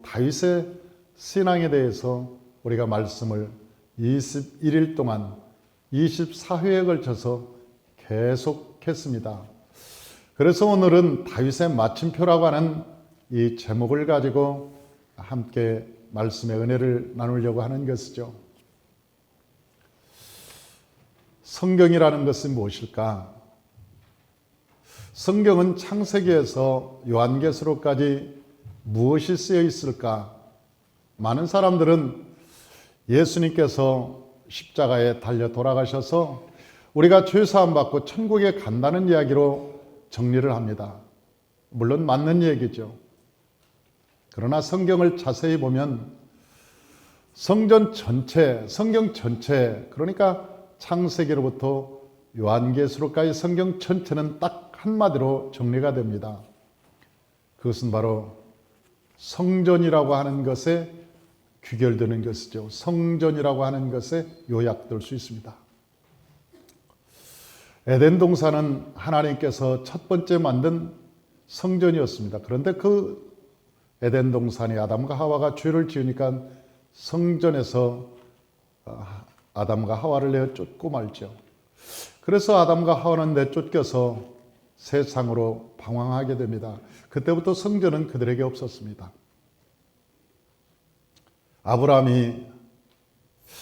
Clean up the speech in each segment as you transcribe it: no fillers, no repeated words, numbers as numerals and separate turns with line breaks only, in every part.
다윗의 신앙에 대해서 우리가 말씀을 21일 동안 24회에 걸쳐서 계속했습니다. 그래서 오늘은 다윗의 마침표라고 하는 이 제목을 가지고 함께 말씀의 은혜를 나누려고 하는 것이죠. 성경이라는 것은 무엇일까? 성경은 창세기에서 요한계시록까지 무엇이 쓰여 있을까? 많은 사람들은 예수님께서 십자가에 달려 돌아가셔서 우리가 죄사함 받고 천국에 간다는 이야기로 정리를 합니다. 물론 맞는 얘기죠. 그러나 성경을 자세히 보면 성경 전체, 그러니까 창세기로부터 요한계시록까지 성경 전체는 딱 한마디로 정리가 됩니다. 그것은 바로 성전이라고 하는 것에 귀결되는 것이죠. 성전이라고 하는 것에 요약될 수 있습니다. 에덴 동산은 하나님께서 첫 번째 만든 성전이었습니다. 그런데 그 에덴 동산이 아담과 하와가 죄를 지으니까 성전에서 아담과 하와를 내쫓고 말죠. 그래서 아담과 하와는 내쫓겨서 세상으로 방황하게 됩니다. 그때부터 성전은 그들에게 없었습니다. 아브라함이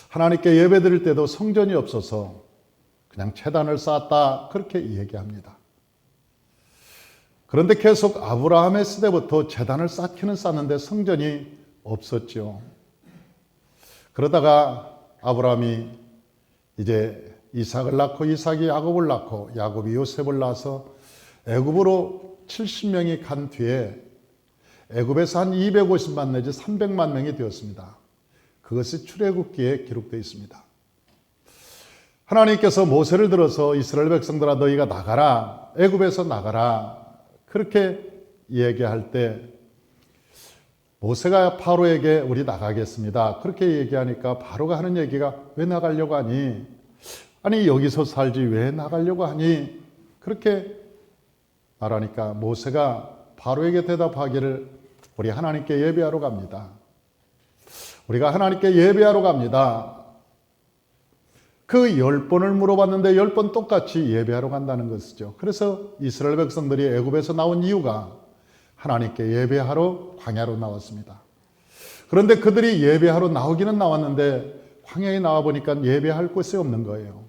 하나님께 예배드릴 때도 성전이 없어서 그냥 제단을 쌓았다, 그렇게 얘기합니다. 그런데 계속 아브라함의 시대부터 제단을 쌓기는 쌓는데 성전이 없었죠. 그러다가 아브라함이 이제 이삭을 낳고 이삭이 야곱을 낳고 야곱이 요셉을 낳아서 애굽으로 70명이 간 뒤에 애굽에서 한 250만 내지 300만 명이 되었습니다. 그것이 출애굽기에 기록되어 있습니다. 하나님께서 모세를 들어서 이스라엘 백성들아 너희가 나가라, 애굽에서 나가라, 그렇게 얘기할 때 모세가 바로에게 우리 나가겠습니다, 그렇게 얘기하니까 바로가 하는 얘기가 왜 나가려고 하니? 아니 여기서 살지 왜 나가려고 하니? 그렇게 말하니까 모세가 바로에게 대답하기를 우리 하나님께 예배하러 갑니다. 우리가 하나님께 예배하러 갑니다. 그 10번을 물어봤는데 10번 똑같이 예배하러 간다는 것이죠. 그래서 이스라엘 백성들이 애굽에서 나온 이유가 하나님께 예배하러 광야로 나왔습니다. 그런데 그들이 예배하러 나오기는 나왔는데 광야에 나와보니까 예배할 곳이 없는 거예요.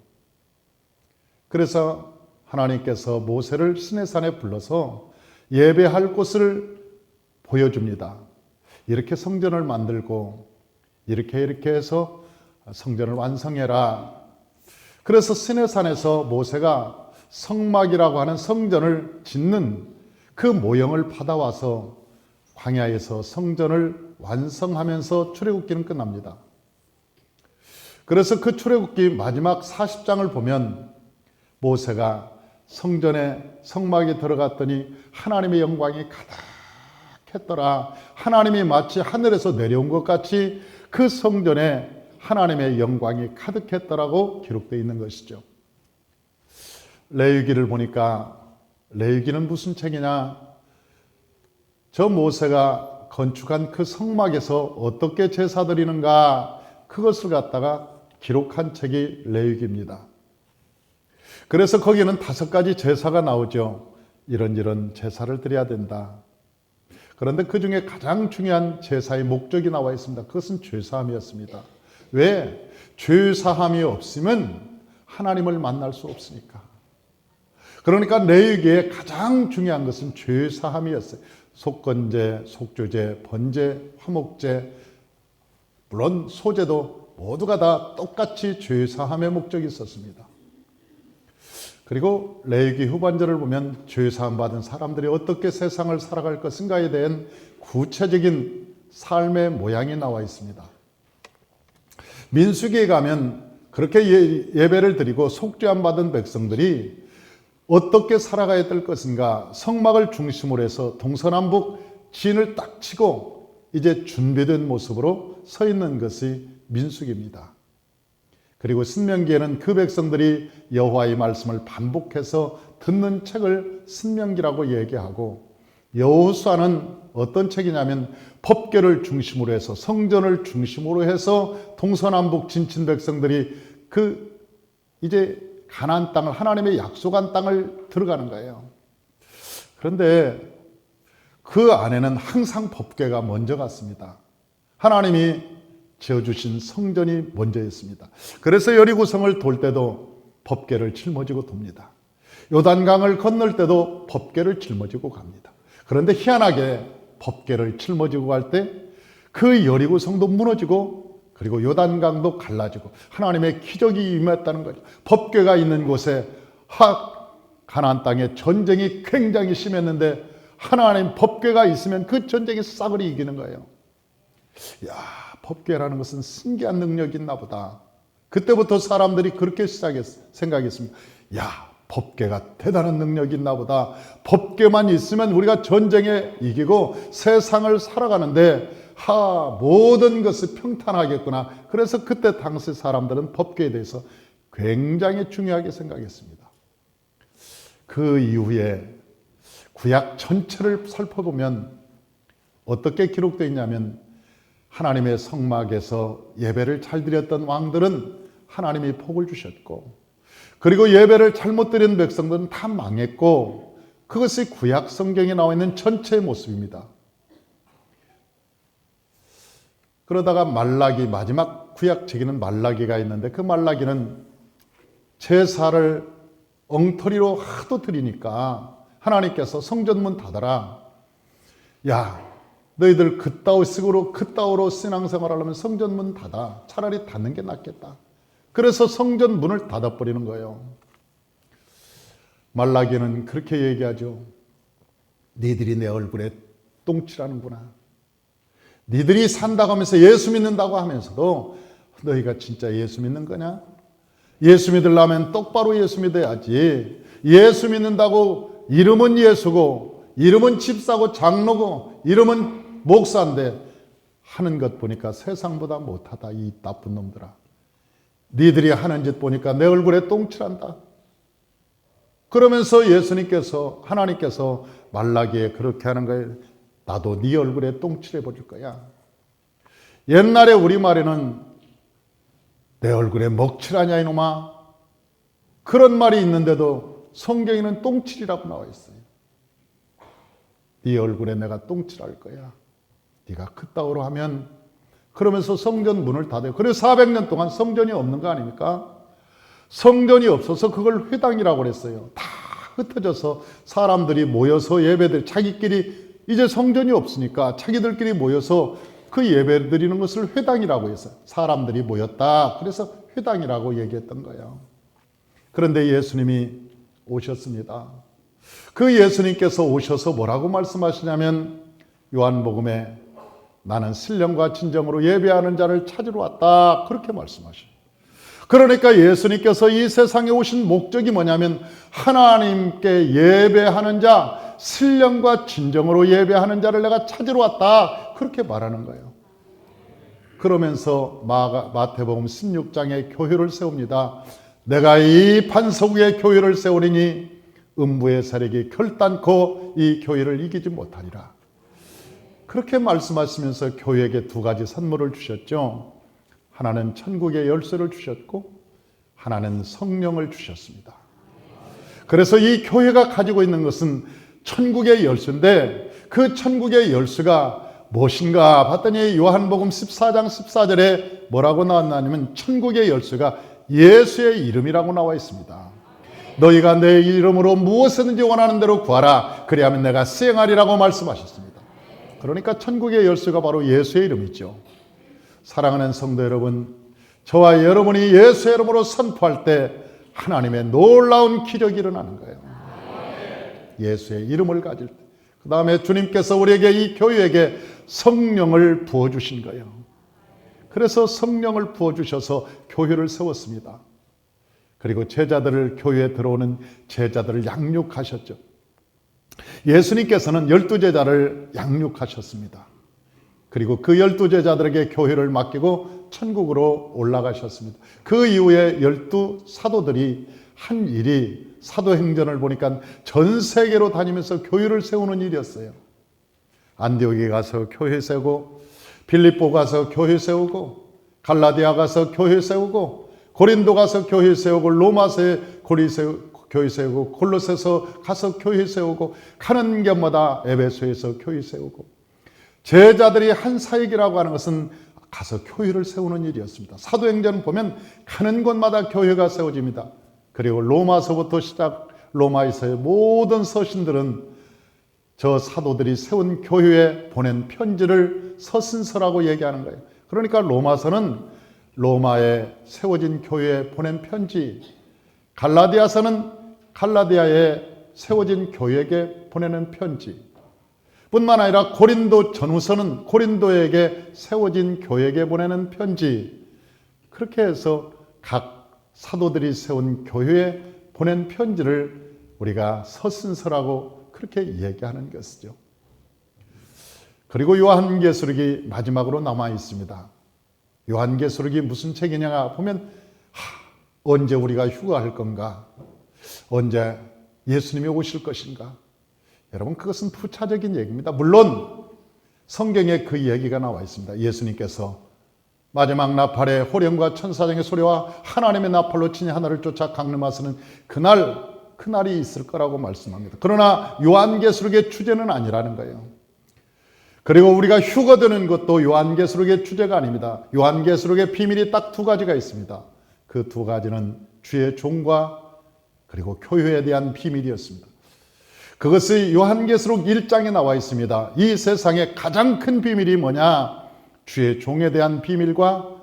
그래서 하나님께서 모세를 시내산에 불러서 예배할 곳을 보여줍니다. 이렇게 성전을 만들고 이렇게 해서 성전을 완성해라. 그래서 시내산에서 모세가 성막이라고 하는 성전을 짓는 그 모형을 받아와서 광야에서 성전을 완성하면서 출애굽기는 끝납니다. 그래서 그 출애굽기 마지막 40장을 보면 모세가 성전에 성막에 들어갔더니 하나님의 영광이 가득했더라. 하나님이 마치 하늘에서 내려온 것 같이 그 성전에 하나님의 영광이 가득했더라고 기록되어 있는 것이죠. 레위기를 보니까 레위기는 무슨 책이냐? 저 모세가 건축한 그 성막에서 어떻게 제사 드리는가, 그것을 갖다가 기록한 책이 레위기입니다. 그래서 거기는 5가지 제사가 나오죠. 이런 제사를 드려야 된다. 그런데 그 중에 가장 중요한 제사의 목적이 나와 있습니다. 그것은 죄사함이었습니다. 왜? 죄사함이 없으면 하나님을 만날 수 없으니까. 그러니까 레위기에 가장 중요한 것은 죄사함이었어요. 속건제, 속죄제, 번제, 화목제, 물론 소제도 모두가 다 똑같이 죄사함의 목적이 있었습니다. 그리고 레위기 후반절을 보면 죄사함 받은 사람들이 어떻게 세상을 살아갈 것인가에 대한 구체적인 삶의 모양이 나와 있습니다. 민수기에 가면 그렇게 예배를 드리고 속죄함 받은 백성들이 어떻게 살아가야 될 것인가, 성막을 중심으로 해서 동서남북 진을 딱 치고 이제 준비된 모습으로 서 있는 것이 민수기입니다. 그리고 신명기에는 그 백성들이 여호와의 말씀을 반복해서 듣는 책을 신명기라고 얘기하고, 여호수아는 어떤 책이냐면 법궤를 중심으로 해서 성전을 중심으로 해서 동서남북 진친 백성들이 이제 가나안 땅을 하나님의 약속한 땅을 들어가는 거예요. 그런데 그 안에는 항상 법궤가 먼저 갔습니다. 하나님이 지어주신 성전이 먼저였습니다. 그래서 여리고성을 돌 때도 법궤를 짊어지고 돕니다. 요단강을 건널 때도 법궤를 짊어지고 갑니다. 그런데 희한하게 법궤를 짊어지고 갈 때 그 여리고성도 무너지고 그리고 요단강도 갈라지고 하나님의 기적이 임했다는 거죠. 법궤가 있는 곳에 가나안 땅에 전쟁이 굉장히 심했는데 하나님 법궤가 있으면 그 전쟁이 싸그리 이기는 거예요. 야, 법궤라는 것은 신기한 능력이 있나 보다. 그때부터 사람들이 그렇게 생각했습니다. 야, 법궤가 대단한 능력이 있나 보다. 법궤만 있으면 우리가 전쟁에 이기고 세상을 살아가는데 모든 것이 평탄하겠구나. 그래서 그때 당시 사람들은 법궤에 대해서 굉장히 중요하게 생각했습니다. 그 이후에 구약 전체를 살펴보면 어떻게 기록되어 있냐면 하나님의 성막에서 예배를 잘 드렸던 왕들은 하나님이 복을 주셨고 그리고 예배를 잘못 드린 백성들은 다 망했고 그것이 구약 성경에 나와 있는 전체의 모습입니다. 그러다가 말라기 마지막 구약책에는 말라기가 있는데 그 말라기는 제사를 엉터리로 하도 드리니까 하나님께서 성전문 닫아라. 야, 너희들 그따위로 신앙생활 하려면 성전문 닫아. 차라리 닫는 게 낫겠다. 그래서 성전 문을 닫아버리는 거예요. 말라기는 그렇게 얘기하죠. 니들이 내 얼굴에 똥칠하는구나. 니들이 산다고 하면서 예수 믿는다고 하면서도 너희가 진짜 예수 믿는 거냐? 예수 믿으려면 똑바로 예수 믿어야지. 예수 믿는다고 이름은 예수고 이름은 집사고 장로고 이름은 목사인데 하는 것 보니까 세상보다 못하다. 이 나쁜 놈들아. 니들이 하는 짓 보니까 내 얼굴에 똥칠한다. 그러면서 하나님께서 말라기에 그렇게 하는 거예요. 나도 네 얼굴에 똥칠해 버릴 거야. 옛날에 우리말에는 내 얼굴에 먹칠하냐 이놈아. 그런 말이 있는데도 성경에는 똥칠이라고 나와 있어요. 네 얼굴에 내가 똥칠할 거야. 네가 그따위로 하면 그러면서 성전 문을 닫아요. 그래서 400년 동안 성전이 없는 거 아닙니까? 성전이 없어서 그걸 회당이라고 그랬어요. 다 흩어져서 사람들이 모여서 예배들 자기끼리 이제 성전이 없으니까 자기들끼리 모여서 그 예배 드리는 것을 회당이라고 했어요. 사람들이 모였다. 그래서 회당이라고 얘기했던 거예요. 그런데 예수님이 오셨습니다. 그 예수님께서 오셔서 뭐라고 말씀하시냐면 요한복음에 나는 신령과 진정으로 예배하는 자를 찾으러 왔다. 그렇게 말씀하셔요. 그러니까 예수님께서 이 세상에 오신 목적이 뭐냐면 하나님께 예배하는 자, 신령과 진정으로 예배하는 자를 내가 찾으러 왔다. 그렇게 말하는 거예요. 그러면서 마태복음 16장에 교회를 세웁니다. 내가 이 반석 위에 교회를 세우리니 음부의 세력이 결단코 이 교회를 이기지 못하리라. 그렇게 말씀하시면서 교회에게 두 가지 선물을 주셨죠. 하나는 천국의 열쇠를 주셨고 하나는 성령을 주셨습니다. 그래서 이 교회가 가지고 있는 것은 천국의 열쇠인데 그 천국의 열쇠가 무엇인가 봤더니 요한복음 14장 14절에 뭐라고 나왔냐면 천국의 열쇠가 예수의 이름이라고 나와 있습니다. 너희가 내 이름으로 무엇이든지 원하는 대로 구하라. 그리하면 내가 수행하리라고 말씀하셨습니다. 그러니까 천국의 열쇠가 바로 예수의 이름이죠. 사랑하는 성도 여러분, 저와 여러분이 예수의 이름으로 선포할 때 하나님의 놀라운 기적이 일어나는 거예요. 예수의 이름을 가질 때. 그 다음에 주님께서 우리에게 이 교회에게 성령을 부어주신 거예요. 그래서 성령을 부어주셔서 교회를 세웠습니다. 그리고 교회에 들어오는 제자들을 양육하셨죠. 예수님께서는 12제자를 양육하셨습니다. 그리고 그 12제자들에게 교회를 맡기고 천국으로 올라가셨습니다. 그 이후에 12 사도들이 한 일이 사도행전을 보니까 전 세계로 다니면서 교회를 세우는 일이었어요. 안디옥에 가서 교회 세우고, 빌립보 가서 교회 세우고, 갈라디아 가서 교회 세우고, 고린도 가서 교회 세우고, 로마서에 교회 세우고, 골로새서 가서 교회 세우고, 가는 곳마다 에베소에서 교회 세우고, 제자들이 한 사역이라고 하는 것은 가서 교회를 세우는 일이었습니다. 사도행전 보면 가는 곳마다 교회가 세워집니다. 그리고 로마서부터 시작, 로마에서의 모든 서신들은 저 사도들이 세운 교회에 보낸 편지를 서신서라고 얘기하는 거예요. 그러니까 로마서는 로마에 세워진 교회에 보낸 편지, 갈라디아서는 갈라디아에 세워진 교회에게 보내는 편지, 뿐만 아니라 고린도 전후서는 고린도에게 세워진 교회에게 보내는 편지, 그렇게 해서 각 사도들이 세운 교회에 보낸 편지를 우리가 서신서라고 그렇게 얘기하는 것이죠. 그리고 요한계시록이 마지막으로 남아 있습니다. 요한계시록이 무슨 책이냐 보면 언제 우리가 휴가할 건가? 언제 예수님이 오실 것인가? 여러분, 그것은 부차적인 얘기입니다. 물론 성경에 그 얘기가 나와 있습니다. 예수님께서 마지막 나팔에 호령과 천사장의 소리와 하나님의 나팔로 친히 하늘을 쫓아 강림하시는 그날이 있을 거라고 말씀합니다. 그러나 요한계시록의 주제는 아니라는 거예요. 그리고 우리가 휴거되는 것도 요한계시록의 주제가 아닙니다. 요한계시록의 비밀이 딱 두 가지가 있습니다. 그 두 가지는 주의 종과 그리고 교회에 대한 비밀이었습니다. 그것이 요한계시록 1장에 나와 있습니다. 이 세상의 가장 큰 비밀이 뭐냐? 주의 종에 대한 비밀과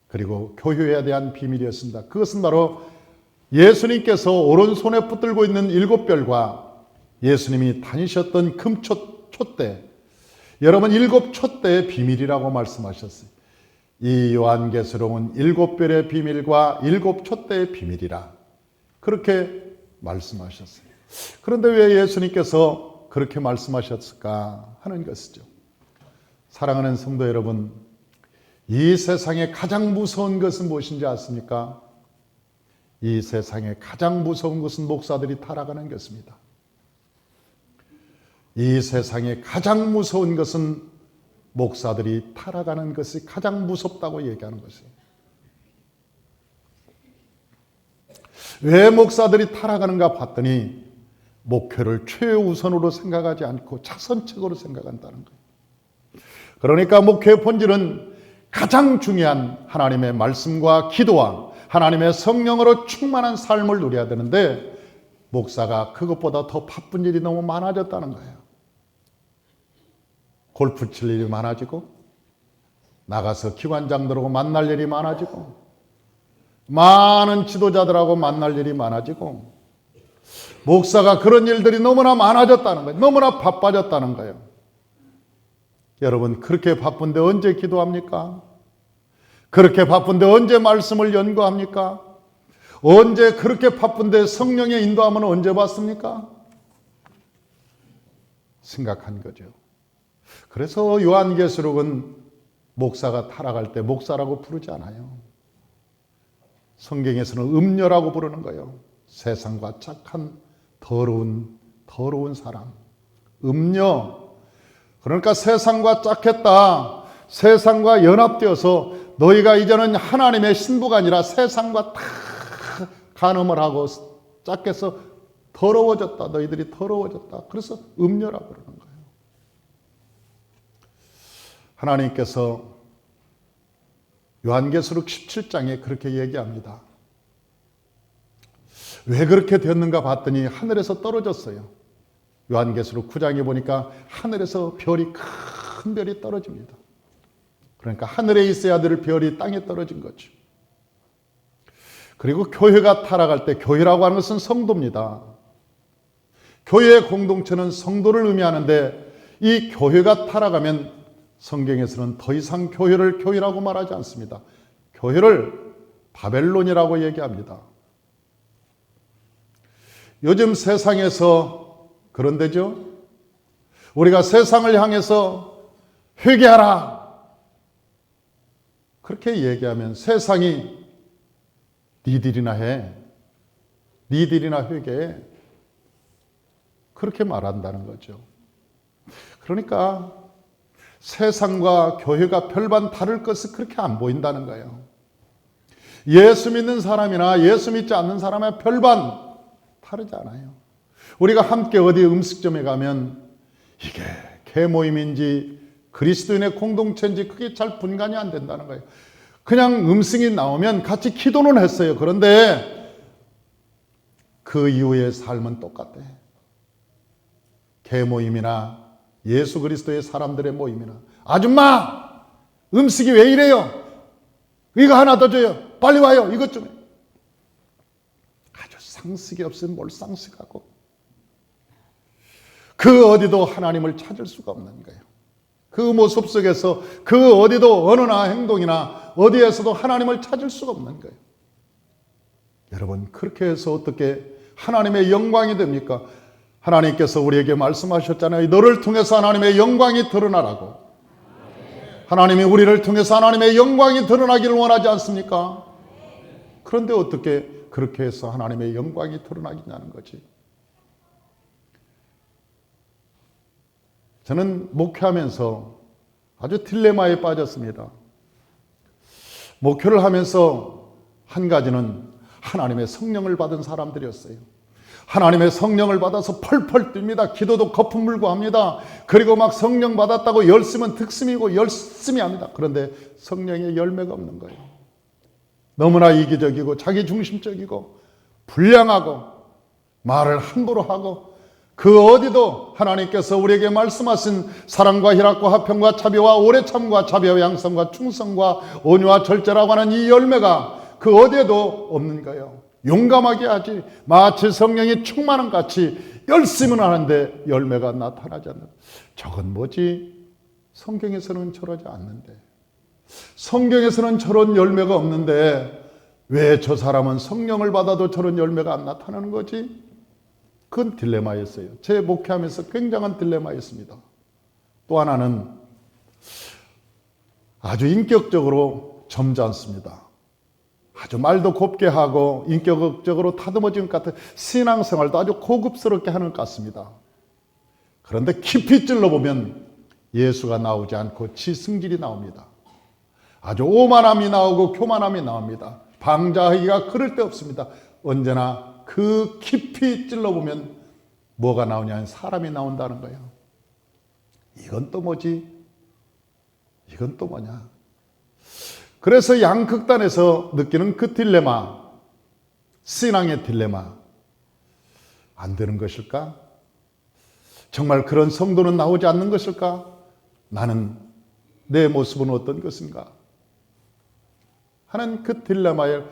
그리고 교회에 대한 비밀이었습니다. 그것은 바로 예수님께서 오른손에 붙들고 있는 7별과 예수님이 다니셨던 금촛대, 여러분 7촛대의 비밀이라고 말씀하셨어요. 이 요한계시록은 7별의 비밀과 7촛대의 비밀이라 그렇게 말씀하셨어요. 그런데 왜 예수님께서 그렇게 말씀하셨을까 하는 것이죠. 사랑하는 성도 여러분, 이 세상에 가장 무서운 것은 무엇인지 아십니까? 이 세상에 가장 무서운 것은 목사들이 타락하는 것입니다. 이 세상에 가장 무서운 것은 목사들이 타락하는 것이 가장 무섭다고 얘기하는 것이에요. 왜 목사들이 타락하는가 봤더니 목회를 최우선으로 생각하지 않고 차선책으로 생각한다는 거예요. 그러니까 목회의 본질은 가장 중요한 하나님의 말씀과 기도와 하나님의 성령으로 충만한 삶을 누려야 되는데 목사가 그것보다 더 바쁜 일이 너무 많아졌다는 거예요. 골프 칠 일이 많아지고 나가서 기관장들하고 만날 일이 많아지고 많은 지도자들하고 만날 일이 많아지고 목사가 그런 일들이 너무나 많아졌다는 거예요. 너무나 바빠졌다는 거예요. 여러분, 그렇게 바쁜데 언제 기도합니까? 그렇게 바쁜데 언제 말씀을 연구합니까? 언제 그렇게 바쁜데 성령의 인도함은 언제 받습니까? 심각한 거죠. 그래서 요한계시록은 목사가 타락할 때 목사라고 부르지 않아요. 성경에서는 음녀라고 부르는 거예요. 세상과 착한 더러운 사람. 음녀. 그러니까 세상과 짝했다. 세상과 연합되어서 너희가 이제는 하나님의 신부가 아니라 세상과 다 간음을 하고 짝해서 더러워졌다. 너희들이 더러워졌다. 그래서 음녀라고 그러는 거예요. 하나님께서 요한계시록 17장에 그렇게 얘기합니다. 왜 그렇게 됐는가 봤더니 하늘에서 떨어졌어요. 요한계시록 9장에 보니까 하늘에서 큰 별이 떨어집니다. 그러니까 하늘에 있어야 될 별이 땅에 떨어진 거죠. 그리고 교회가 타락할 때 교회라고 하는 것은 성도입니다. 교회의 공동체는 성도를 의미하는데 이 교회가 타락하면 성경에서는 더 이상 교회를 교회라고 말하지 않습니다. 교회를 바벨론이라고 얘기합니다. 요즘 세상에서 그런데죠. 우리가 세상을 향해서 회개하라 그렇게 얘기하면 세상이 니들이나 해. 니들이나 회개해. 그렇게 말한다는 거죠. 그러니까 세상과 교회가 별반 다를 것이 그렇게 안 보인다는 거예요. 예수 믿는 사람이나 예수 믿지 않는 사람의 별반 다르지 않아요. 우리가 함께 어디 음식점에 가면 이게 개모임인지 그리스도인의 공동체인지 그게 잘 분간이 안 된다는 거예요. 그냥 음식이 나오면 같이 기도는 했어요. 그런데 그 이후의 삶은 똑같대. 개모임이나 예수 그리스도의 사람들의 모임이나 아줌마 음식이 왜 이래요? 이거 하나 더 줘요. 빨리 와요. 이것 좀. 아주 상식이 없으면 뭘 상식하고 그 어디도 하나님을 찾을 수가 없는 거예요. 그 모습 속에서 그 어디도 언어나 행동이나 어디에서도 하나님을 찾을 수가 없는 거예요. 여러분 그렇게 해서 어떻게 하나님의 영광이 됩니까? 하나님께서 우리에게 말씀하셨잖아요. 너를 통해서 하나님의 영광이 드러나라고. 하나님이 우리를 통해서 하나님의 영광이 드러나기를 원하지 않습니까? 그런데 어떻게 그렇게 해서 하나님의 영광이 드러나겠냐는 거지. 저는 목회하면서 아주 딜레마에 빠졌습니다. 목회를 하면서 한 가지는 하나님의 성령을 받은 사람들이었어요. 하나님의 성령을 받아서 펄펄 뜁니다. 기도도 거품 물고 합니다. 그리고 막 성령 받았다고 열심은 득심이고 열심히 합니다. 그런데 성령의 열매가 없는 거예요. 너무나 이기적이고 자기중심적이고 불량하고 말을 함부로 하고 그 어디도 하나님께서 우리에게 말씀하신 사랑과 희락과 화평과 자비와 오래 참과 자비와 양성과 충성과 온유와 절제라고 하는 이 열매가 그 어디에도 없는 거예요. 용감하게 하지 마치 성령이 충만한 같이 열심은 하는데 열매가 나타나지 않는. 저건 뭐지? 성경에서는 저러지 않는데, 성경에서는 저런 열매가 없는데 왜 저 사람은 성령을 받아도 저런 열매가 안 나타나는 거지? 그건 딜레마였어요. 제 목회하면서 굉장한 딜레마였습니다. 또 하나는 아주 인격적으로 점잖습니다. 아주 말도 곱게 하고 인격적으로 다듬어진 것 같은 신앙생활도 아주 고급스럽게 하는 것 같습니다. 그런데 깊이 찔러보면 예수가 나오지 않고 지승질이 나옵니다. 아주 오만함이 나오고 교만함이 나옵니다. 방자하기가 그럴 데 없습니다. 언제나 그 깊이 찔러보면 뭐가 나오냐면 사람이 나온다는 거예요. 이건 또 뭐지? 이건 또 뭐냐? 그래서 양극단에서 느끼는 그 딜레마, 신앙의 딜레마, 안 되는 것일까? 정말 그런 성도는 나오지 않는 것일까? 나는 내 모습은 어떤 것인가? 하는 그 딜레마에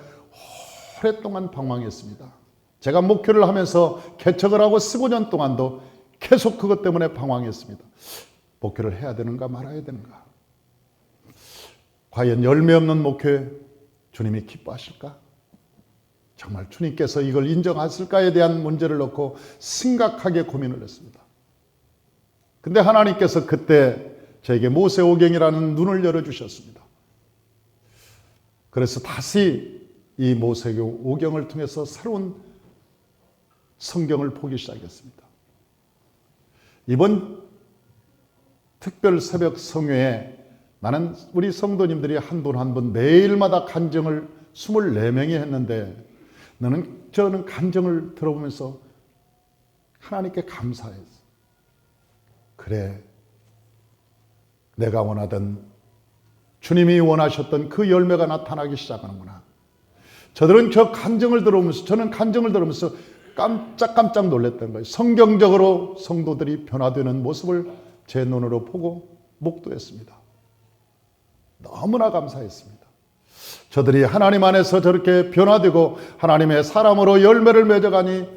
오랫동안 방황했습니다. 제가 목회를 하면서 개척을 하고 15년 동안도 계속 그것 때문에 방황했습니다. 목회를 해야 되는가 말아야 되는가? 과연 열매 없는 목회 주님이 기뻐하실까? 정말 주님께서 이걸 인정하실까에 대한 문제를 놓고 심각하게 고민을 했습니다. 근데 하나님께서 그때 저에게 모세오경이라는 눈을 열어주셨습니다. 그래서 다시 이 모세오경을 통해서 새로운 성경을 보기 시작했습니다. 이번 특별 새벽 성회에 나는 우리 성도님들이 한 분 한 분 매일마다 간증을 24명이 했는데 저는 간증을 들어보면서 하나님께 감사했어. 그래, 내가 원하던 주님이 원하셨던 그 열매가 나타나기 시작하는구나. 저들은 저 간증을 들어오면서 저는 간증을 들으면서 깜짝 놀랐던 거예요. 성경적으로 성도들이 변화되는 모습을 제 눈으로 보고 목도했습니다. 너무나 감사했습니다. 저들이 하나님 안에서 저렇게 변화되고 하나님의 사람으로 열매를 맺어가니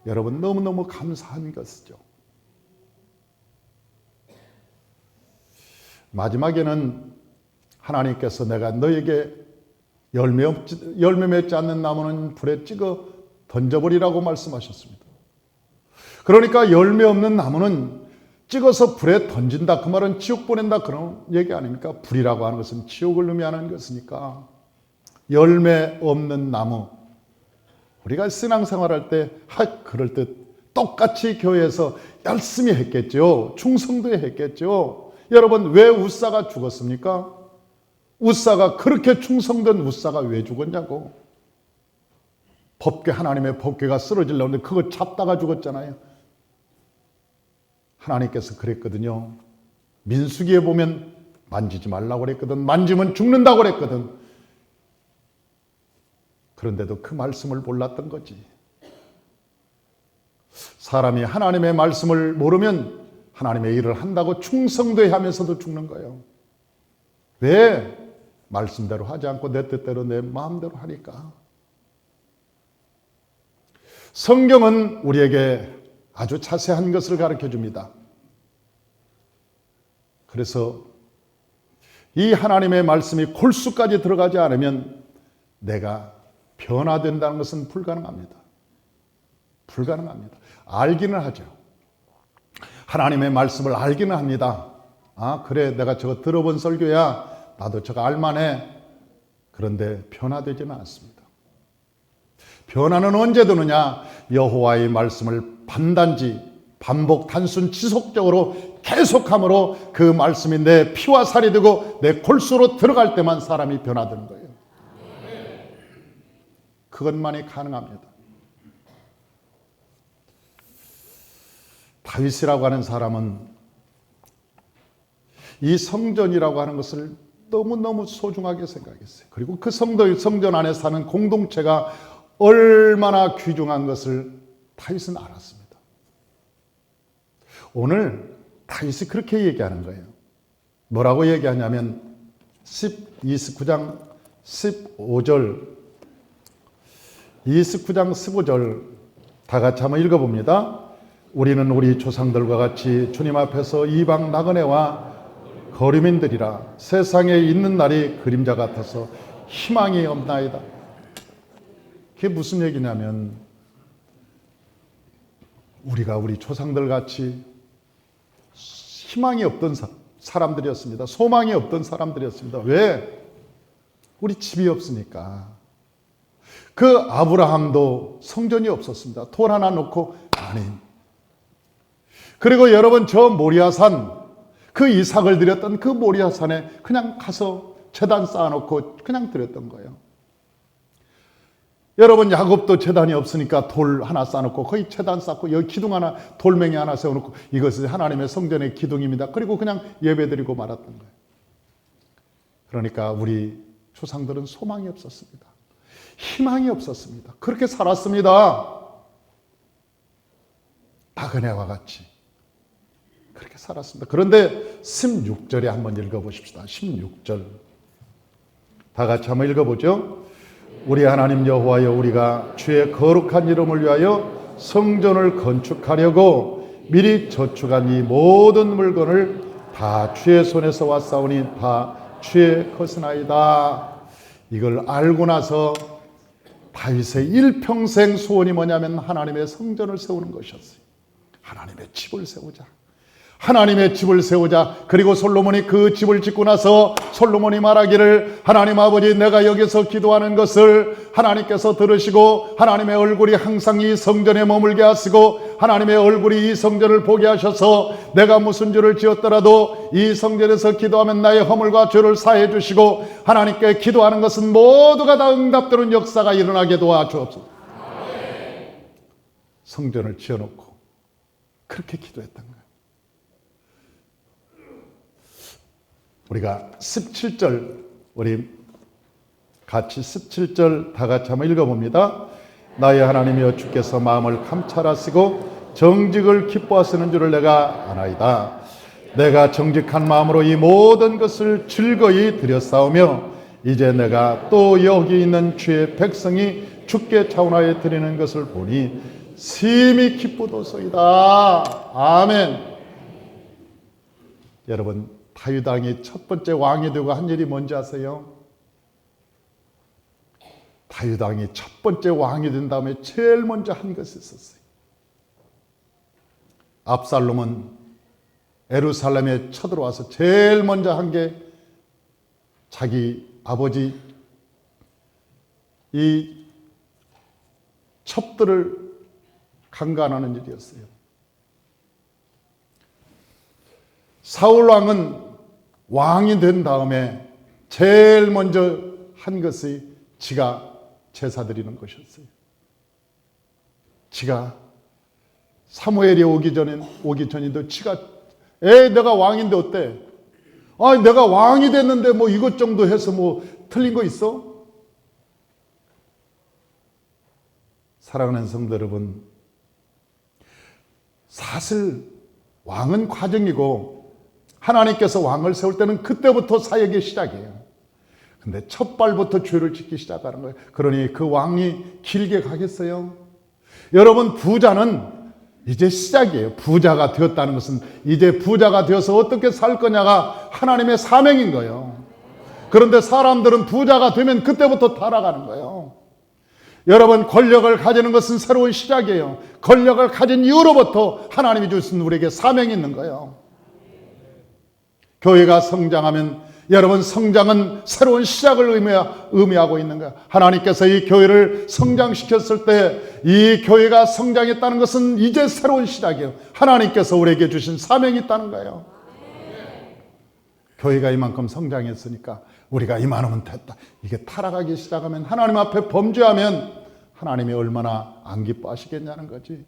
여러분 너무너무 감사한 것이죠. 마지막에는 하나님께서 내가 너에게 열매 맺지 않는 나무는 불에 찍어 던져버리라고 말씀하셨습니다. 그러니까 열매 없는 나무는 찍어서 불에 던진다. 그 말은 지옥 보낸다. 그런 얘기 아닙니까? 불이라고 하는 것은 지옥을 의미하는 것이니까 열매 없는 나무, 우리가 신앙생활할 때 그럴 때 똑같이 교회에서 열심히 했겠죠. 충성도 했겠죠. 여러분, 왜 웃사가 죽었습니까? 웃사가, 그렇게 충성된 웃사가 왜 죽었냐고. 법궤, 하나님의 법궤가 쓰러지려는데 그거 잡다가 죽었잖아요. 하나님께서 그랬거든요. 민수기에 보면 만지지 말라고 그랬거든. 만지면 죽는다고 그랬거든. 그런데도 그 말씀을 몰랐던 거지. 사람이 하나님의 말씀을 모르면 하나님의 일을 한다고 충성도해 하면서도 죽는 거예요. 왜? 말씀대로 하지 않고 내 뜻대로 내 마음대로 하니까. 성경은 우리에게 아주 자세한 것을 가르쳐 줍니다. 그래서 이 하나님의 말씀이 골수까지 들어가지 않으면 내가 변화된다는 것은 불가능합니다. 불가능합니다. 알기는 하죠. 하나님의 말씀을 알기는 합니다. 아, 그래, 내가 저거 들어본 설교야. 나도 저거 알만해. 그런데 변화되지는 않습니다. 변화는 언제 되느냐? 여호와의 말씀을 단단지, 반복, 단순, 지속적으로 계속함으로 그 말씀이 내 피와 살이 되고 내 골수로 들어갈 때만 사람이 변화되는 거예요. 그것만이 가능합니다. 다윗이라고 하는 사람은 이 성전이라고 하는 것을 너무너무 소중하게 생각했어요. 그리고 그 성전 안에 사는 공동체가 얼마나 귀중한 것을 다윗은 알았습니다. 오늘 다윗이 그렇게 얘기하는 거예요. 뭐라고 얘기하냐면 29장 15절 15절 다 같이 한번 읽어봅니다. 우리는 우리 조상들과 같이 주님 앞에서 이방 나그네와 거류민들이라 세상에 있는 날이 그림자 같아서 희망이 없나이다. 그게 무슨 얘기냐면 우리가 우리 조상들 같이 희망이 없던 사람들이었습니다. 소망이 없던 사람들이었습니다. 왜? 우리 집이 없으니까. 그 아브라함도 성전이 없었습니다. 돌 하나 놓고 아닌. 그리고 여러분, 저 모리아산, 그 이삭을 드렸던 그 모리아산에 그냥 가서 제단 쌓아놓고 그냥 드렸던 거예요. 여러분, 야곱도 제단이 없으니까 돌 하나 쌓아놓고 거기 제단 쌓고 여기 기둥 하나, 돌멩이 하나 세워놓고 이것은 하나님의 성전의 기둥입니다. 그리고 그냥 예배드리고 말았던 거예요. 그러니까 우리 조상들은 소망이 없었습니다. 희망이 없었습니다. 그렇게 살았습니다. 나그네와 같이 그렇게 살았습니다. 그런데 16절에 한번 읽어보십시다. 16절 다 같이 한번 읽어보죠. 우리 하나님 여호와여, 우리가 주의 거룩한 이름을 위하여 성전을 건축하려고 미리 저축한 이 모든 물건을 다 주의 손에서 왔사오니 다 주의 것이나이다. 이걸 알고 나서 다윗의 일평생 소원이 뭐냐면 하나님의 성전을 세우는 것이었어요. 하나님의 집을 세우자. 하나님의 집을 세우자. 그리고 솔로몬이 그 집을 짓고 나서 솔로몬이 말하기를 하나님 아버지, 내가 여기서 기도하는 것을 하나님께서 들으시고 하나님의 얼굴이 항상 이 성전에 머물게 하시고 하나님의 얼굴이 이 성전을 보게 하셔서 내가 무슨 죄를 지었더라도 이 성전에서 기도하면 나의 허물과 죄를 사해 주시고 하나님께 기도하는 것은 모두가 다 응답되는 역사가 일어나게 도와주옵소서. 성전을 지어놓고 그렇게 기도했던 거예요. 우리가 17절, 우리 같이 17절 다 같이 한번 읽어봅니다. 나의 하나님이여, 주께서 마음을 감찰하시고 정직을 기뻐하시는 줄을 내가 아나이다. 내가 정직한 마음으로 이 모든 것을 즐거이 드렸사오며 이제 내가 또 여기 있는 주의 백성이 주께 차원하여 드리는 것을 보니 심히 기쁘도소이다. 아멘. 여러분, 다윗 왕이 첫 번째 왕이 되고 한 일이 뭔지 아세요? 다윗 왕이 첫 번째 왕이 된 다음에 제일 먼저 한 것이 있었어요. 압살롬은 예루살렘에 쳐들어와서 제일 먼저 한 게 자기 아버지 이 첩들을 강간하는 일이었어요. 사울 왕은 왕이 된 다음에 제일 먼저 한 것이 지가 제사 드리는 것이었어요. 지가 사무엘이 오기 전인데 지가 내가 왕인데 어때? 내가 왕이 됐는데 뭐 이것 정도 해서 뭐 틀린 거 있어? 사랑하는 성도 여러분, 사실 왕은 과정이고 하나님께서 왕을 세울 때는 그때부터 사역의 시작이에요. 근데 첫 발부터 죄를 짓기 시작하는 거예요. 그러니 그 왕이 길게 가겠어요? 여러분, 부자는 이제 시작이에요. 부자가 되었다는 것은 이제 부자가 되어서 어떻게 살 거냐가 하나님의 사명인 거예요. 그런데 사람들은 부자가 되면 그때부터 타락하는 거예요. 여러분, 권력을 가지는 것은 새로운 시작이에요. 권력을 가진 이후로부터 하나님이 주신 우리에게 사명이 있는 거예요. 교회가 성장하면 여러분, 성장은 새로운 시작을 의미하고 있는 거예요. 하나님께서 이 교회를 성장시켰을 때 이 교회가 성장했다는 것은 이제 새로운 시작이에요. 하나님께서 우리에게 주신 사명이 있다는 거예요. 교회가 이만큼 성장했으니까 우리가 이만하면 됐다. 이게 타락하기 시작하면, 하나님 앞에 범죄하면 하나님이 얼마나 안 기뻐하시겠냐는 거지.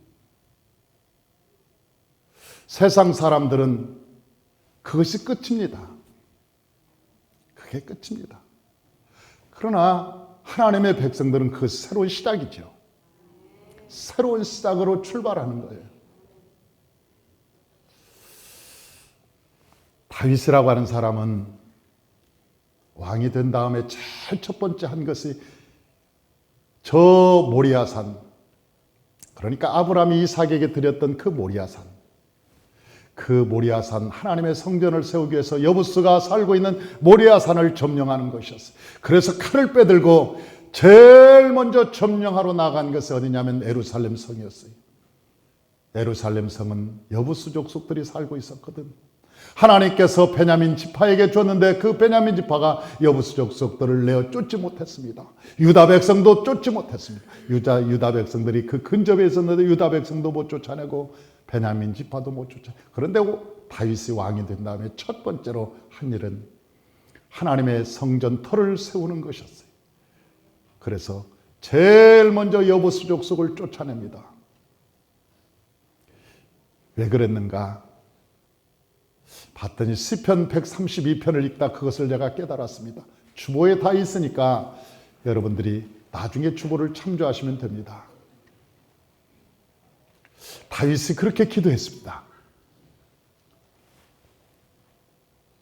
세상 사람들은 그것이 끝입니다. 그게 끝입니다. 그러나 하나님의 백성들은 그것이 새로운 시작이죠. 새로운 시작으로 출발하는 거예요. 다윗이라고 하는 사람은 왕이 된 다음에 제일 첫 번째 한 것이 저 모리아산, 그러니까 아브라함이 이삭에게 드렸던 그 모리아산, 그 모리아산, 하나님의 성전을 세우기 위해서 여부스가 살고 있는 모리아산을 점령하는 것이었어요. 그래서 칼을 빼들고 제일 먼저 점령하러 나간 것이 어디냐면 예루살렘 성이었어요. 예루살렘 성은 여부스 족속들이 살고 있었거든. 하나님께서 베냐민 지파에게 줬는데 그 베냐민 지파가 여부스 족속들을 내어 쫓지 못했습니다. 유다 백성도 쫓지 못했습니다. 유다 백성들이 그 근접에 있었는데 유다 백성도 못 쫓아내고 베냐민 지파도 못 쫓아내고, 그런데 다윗이 왕이 된 다음에 첫 번째로 한 일은 하나님의 성전 터를 세우는 것이었어요. 그래서 제일 먼저 여부스 족속을 쫓아냅니다. 왜 그랬는가? 봤더니 시편 132편을 읽다 그것을 제가 깨달았습니다. 주보에 다 있으니까 여러분들이 나중에 주보를 참조하시면 됩니다. 다윗이 그렇게 기도했습니다.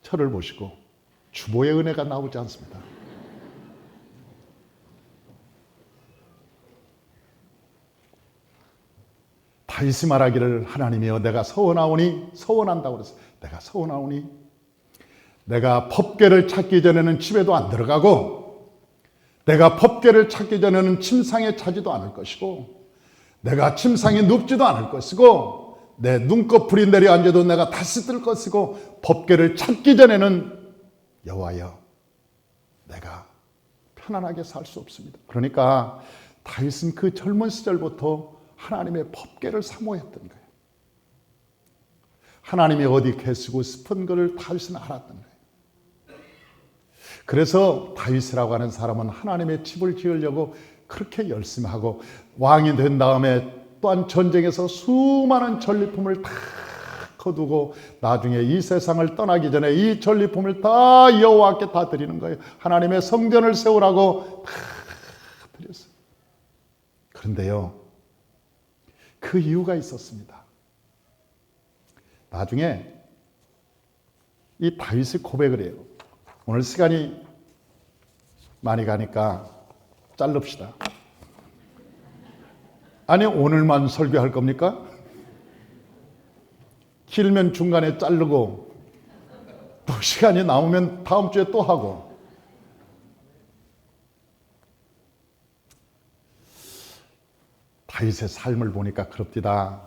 저를 보시고 주보의 은혜가 나오지 않습니다. 다윗이 말하기를, 하나님이여 내가 서원한다고 그랬어요. 내가 서원하오니 내가 법궤를 찾기 전에는 집에도 안 들어가고, 내가 법궤를 찾기 전에는 침상에 자지도 않을 것이고, 내가 침상에 눕지도 않을 것이고, 내 눈꺼풀이 내려앉아도 내가 다시 뜰 것이고, 법궤를 찾기 전에는 여호와여 내가 편안하게 살 수 없습니다. 그러니까 다윗은 그 젊은 시절부터 하나님의 법궤를 사모했던 거예요. 하나님이 어디 계시고 싶은 것을 다윗은 알았던 거예요. 그래서 다윗이라고 하는 사람은 하나님의 집을 지으려고 그렇게 열심히 하고, 왕이 된 다음에 또한 전쟁에서 수많은 전리품을 다 거두고 나중에 이 세상을 떠나기 전에 이 전리품을 다 여호와께 다 드리는 거예요. 하나님의 성전을 세우라고 다 드렸어요. 그런데요, 그 이유가 있었습니다. 나중에 이 다윗이 고백을 해요. 오늘 시간이 많이 가니까 자릅시다. 아니, 오늘만 설교할 겁니까? 길면 중간에 자르고 또 시간이 남으면 다음 주에 또 하고. 다윗의 삶을 보니까 그럽디다.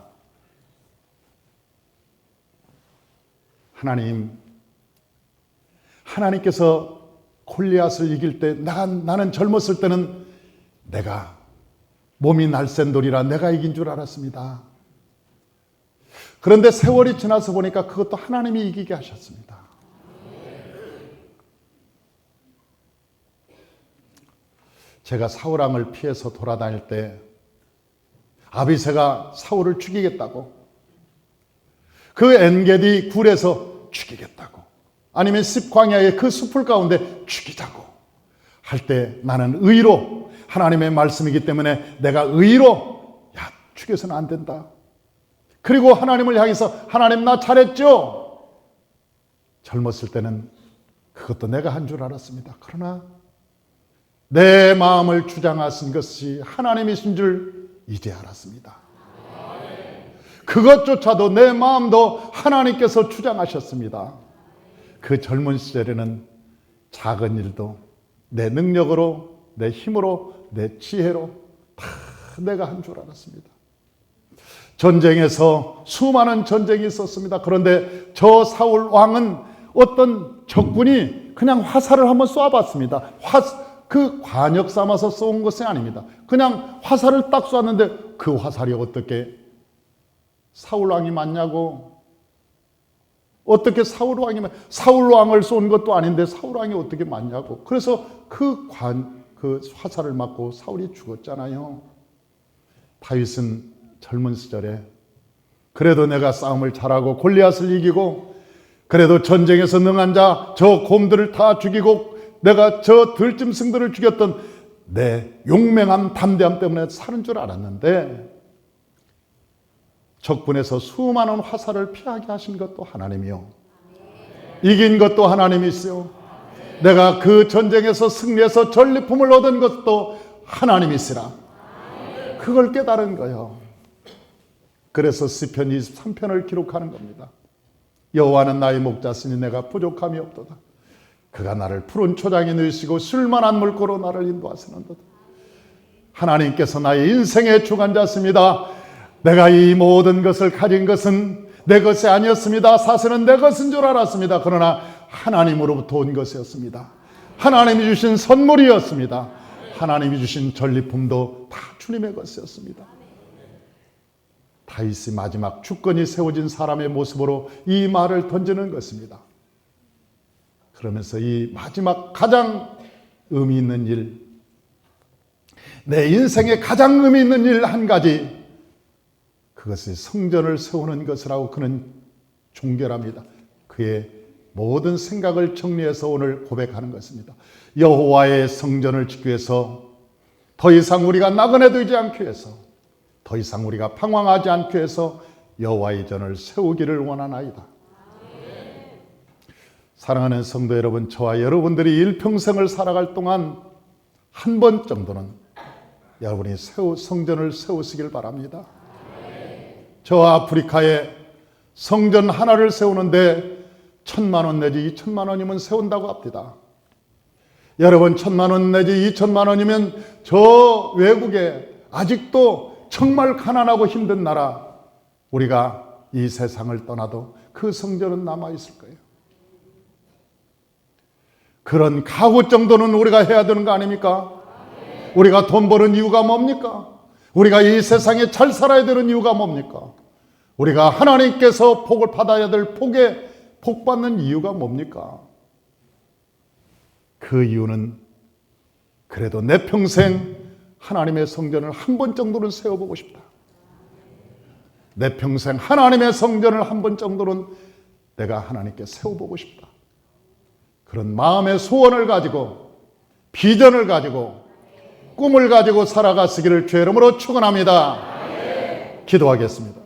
하나님께서 골리앗을 이길 때 나는 젊었을 때는 내가 몸이 날쌘 돌이라 내가 이긴 줄 알았습니다. 그런데 세월이 지나서 보니까 그것도 하나님이 이기게 하셨습니다. 제가 사울 왕을 피해서 돌아다닐 때 아비새가 사울을 죽이겠다고, 그 엔게디 굴에서 죽이겠다고, 아니면 습광야의 그 숲을 가운데 죽이자고 할 때 나는 의로, 하나님의 말씀이기 때문에 내가 의로 죽여서는 안 된다. 그리고 하나님을 향해서 하나님 나 잘했죠? 젊었을 때는 그것도 내가 한 줄 알았습니다. 그러나 내 마음을 주장하신 것이 하나님이신 줄 이제 알았습니다. 그것조차도 내 마음도 하나님께서 주장하셨습니다. 그 젊은 시절에는 작은 일도 내 능력으로, 내 힘으로, 내 지혜로 다 내가 한 줄 알았습니다. 전쟁에서 수많은 전쟁이 있었습니다. 그런데 저 사울 왕은 어떤 적군이 그냥 화살을 한번 쏘아봤습니다. 그 관역 삼아서 쏜 것이 아닙니다. 그냥 화살을 딱 쐈는데 그 화살이 어떻게 사울 왕이 맞냐고, 어떻게 사울 왕을 쏜 것도 아닌데 사울 왕이 어떻게 맞냐고. 그래서 그 화살을 맞고 사울이 죽었잖아요. 다윗은 젊은 시절에 그래도 내가 싸움을 잘하고 골리앗을 이기고, 그래도 전쟁에서 능한 자 저 곰들을 다 죽이고 내가 저 들짐승들을 죽였던 내 용맹함, 담대함 때문에 사는 줄 알았는데, 적군에서 수많은 화살을 피하게 하신 것도 하나님이요, 이긴 것도 하나님이시요, 내가 그 전쟁에서 승리해서 전리품을 얻은 것도 하나님이시라. 그걸 깨달은 거예요. 그래서 시편 23편을 기록하는 겁니다. 여호와는 나의 목자시니 내가 부족함이 없도다. 그가 나를 푸른 초장에 누이시고 쉴만한 물고로 나를 인도하시는도다. 하나님께서 나의 인생의 주관자십니다. 내가 이 모든 것을 가진 것은 내 것이 아니었습니다. 사실은 내 것인 줄 알았습니다. 그러나 하나님으로부터 온 것이었습니다. 하나님이 주신 선물이었습니다. 하나님이 주신 전리품도 다 주님의 것이었습니다. 다윗이 마지막 주권이 세워진 사람의 모습으로 이 말을 던지는 것입니다. 그러면서 이 마지막 가장 의미 있는 일, 내 인생에 가장 의미 있는 일 한 가지, 그것이 성전을 세우는 것이라고 그는 종결합니다. 그의 모든 생각을 정리해서 오늘 고백하는 것입니다. 여호와의 성전을 짓기 위해서 더 이상 우리가 나그네 되지 않기 위해서, 더 이상 우리가 방황하지 않기 위해서 여호와의 전을 세우기를 원하나이다. 사랑하는 성도 여러분, 저와 여러분들이 일평생을 살아갈 동안 한 번 정도는 여러분이 성전을 세우시길 바랍니다. 저 아프리카에 성전 하나를 세우는데 1,000만 원 내지 2,000만 원이면 세운다고 합니다. 여러분, 1,000만 원 내지 2,000만 원이면 저 외국에 아직도 정말 가난하고 힘든 나라, 우리가 이 세상을 떠나도 그 성전은 남아있을 거예요. 그런 가구 정도는 우리가 해야 되는 거 아닙니까? 우리가 돈 버는 이유가 뭡니까? 우리가 이 세상에 잘 살아야 되는 이유가 뭡니까? 우리가 하나님께서 복을 받아야 될 복 받는 이유가 뭡니까? 그 이유는 그래도 내 평생 하나님의 성전을 한 번 정도는 세워보고 싶다. 내 평생 하나님의 성전을 한 번 정도는 내가 하나님께 세워보고 싶다. 그런 마음의 소원을 가지고, 비전을 가지고, 꿈을 가지고 살아가시기를 주의 이름으로 축원합니다. 기도하겠습니다.